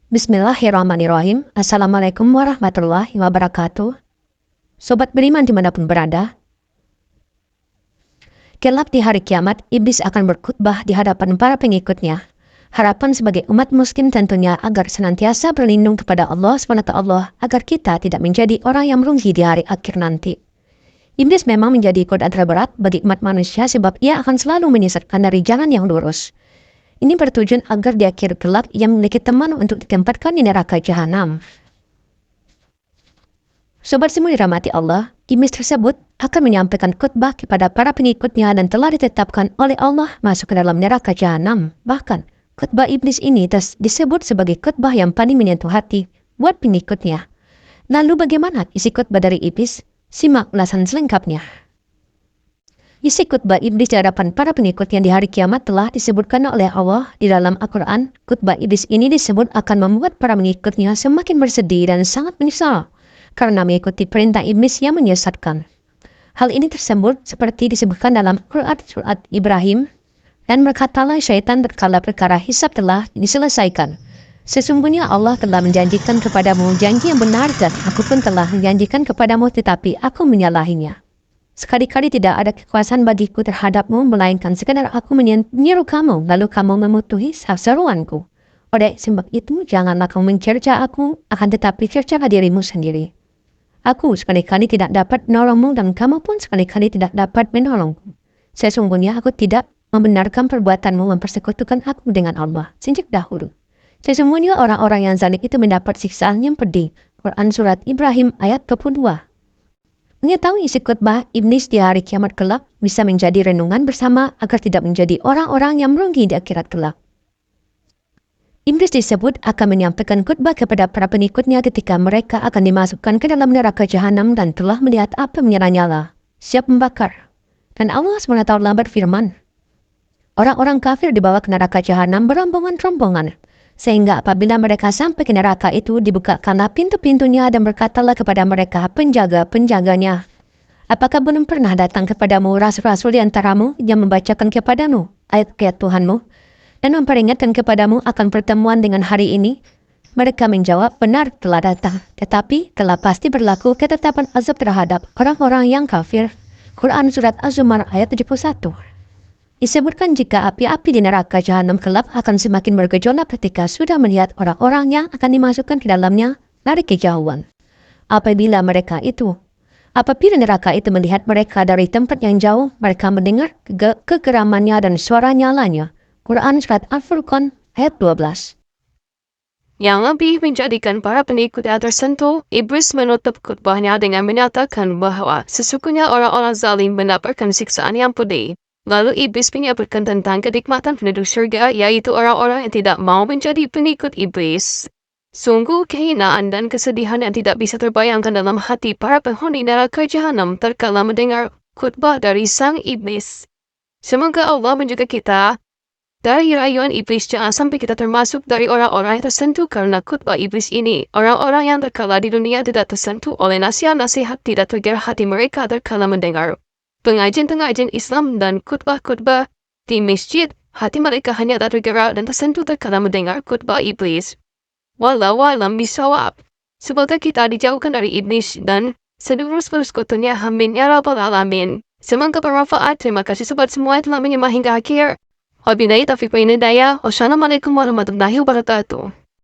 Bismillahirrahmanirrahim. Assalamualaikum warahmatullahi wabarakatuh. Sobat beriman dimanapun berada. Kelak di hari kiamat, iblis akan berkhutbah di hadapan para pengikutnya. Harapan sebagai umat muslim tentunya agar senantiasa berlindung kepada Allah SWT agar kita tidak menjadi orang yang merugi di hari akhir nanti. Iblis memang menjadi godaan terberat bagi umat manusia sebab ia akan selalu menyesatkan dari jalan yang lurus. Ini bertujuan agar di akhir kelak ia memiliki teman untuk ditempatkan di neraka jahanam. Sobat semua dirahmati Allah, iblis tersebut akan menyampaikan khutbah kepada para pengikutnya dan telah ditetapkan oleh Allah masuk ke dalam neraka jahanam. Bahkan, khutbah iblis ini disebut sebagai khutbah yang paling menyentuh hati buat pengikutnya. Lalu bagaimana isi khutbah dari iblis? Simak ulasan selengkapnya. Isi khutbah iblis di hadapan para pengikutnya di hari kiamat telah disebutkan oleh Allah di dalam Al-Quran. Khutbah iblis ini disebut akan membuat para pengikutnya semakin bersedih dan sangat menyesal karena mengikuti perintah iblis yang menyesatkan. Hal ini tersebut seperti disebutkan dalam Quran surat Ibrahim, dan berkatalah syaitan tatkala perkara hisab telah diselesaikan. Sesungguhnya Allah telah menjanjikan kepadamu janji yang benar dan aku pun telah menjanjikan kepadamu tetapi aku menyalahinya. Sekali-kali tidak ada kekuasaan bagiku terhadapmu, melainkan sekadar aku menyeru kamu, lalu kamu mematuhi seruanku. Oleh sebab itu, janganlah kamu mencerca aku, akan tetapi cercalah dirimu sendiri. Aku sekali-kali tidak dapat menolongmu, dan kamu pun sekali-kali tidak dapat menolongku. Sesungguhnya aku tidak membenarkan perbuatanmu mempersekutukan aku dengan Allah sejak dahulu. Sesungguhnya orang-orang yang zalim itu mendapat siksaan yang pedih. Quran Surat Ibrahim ayat 22. Mengetahui isi khutbah iblis di hari kiamat kelak bisa menjadi renungan bersama agar tidak menjadi orang-orang yang merugi di akhirat kelak. Iblis disebut akan menyampaikan khutbah kepada para pengikutnya ketika mereka akan dimasukkan ke dalam neraka jahanam dan telah melihat api menyala-nyala, siap membakar. Dan Allah SWT berfirman, orang-orang kafir dibawa ke neraka jahanam berombongan-rombongan, sehingga apabila mereka sampai ke neraka itu dibukakanlah pintu-pintunya dan berkatalah kepada mereka penjaga-penjaganya, apakah belum pernah datang kepadamu rasul-rasul di antaramu yang membacakan kepadamu ayat-ayat Tuhanmu dan memperingatkan kepadamu akan pertemuan dengan hari ini? Mereka menjawab, benar telah datang, tetapi telah pasti berlaku ketetapan azab terhadap orang-orang yang kafir. Quran Surat Az-Zumar ayat 71. Disebutkan jika api-api di neraka jahanam kelak akan semakin bergejolak ketika sudah melihat orang-orang yang akan dimasukkan ke dalamnya dari kejauhan. Apabila neraka itu melihat mereka dari tempat yang jauh, mereka mendengar kegeramannya dan suara nyalanya. Quran Surat Al-Furqan ayat 12. Yang lebih menjadikan para pengikutnya tersentuh, iblis menutup khutbahnya dengan menyatakan bahwa sesungguhnya orang-orang zalim mendapatkan siksaan yang pedih. Lalu iblis menyebutkan tentang kenikmatan penduduk surga, yaitu orang-orang yang tidak mau menjadi pengikut iblis. Sungguh kehinaan dan kesedihan yang tidak bisa terbayangkan dalam hati para penghuni neraka jahanam terkala mendengar khutbah dari sang iblis. Semoga Allah menjaga kita dari rayuan iblis, jangan sampai kita termasuk dari orang-orang yang tersentuh karena khutbah iblis ini. Orang-orang yang terkala di dunia tidak tersentuh oleh nasihat-nasihat, tidak tergerak hati mereka terkala mendengar pengajian-pengajian Islam dan khutbah-khutbah di masjid, hati mereka hanya tergerak dan tersentuh terkala mendengar khutbah iblis. Wallahu a'lam bishawab. Semoga kita dijauhkan dari iblis dan seluruh persekutunya. Amin ya rabbal alamin. Semoga bermanfaat. Terima kasih sobat semua yang telah menyimak hingga akhir. Wabillahi taufiq wal hidayah. Wassalamualaikum warahmatullahi wabarakatuh.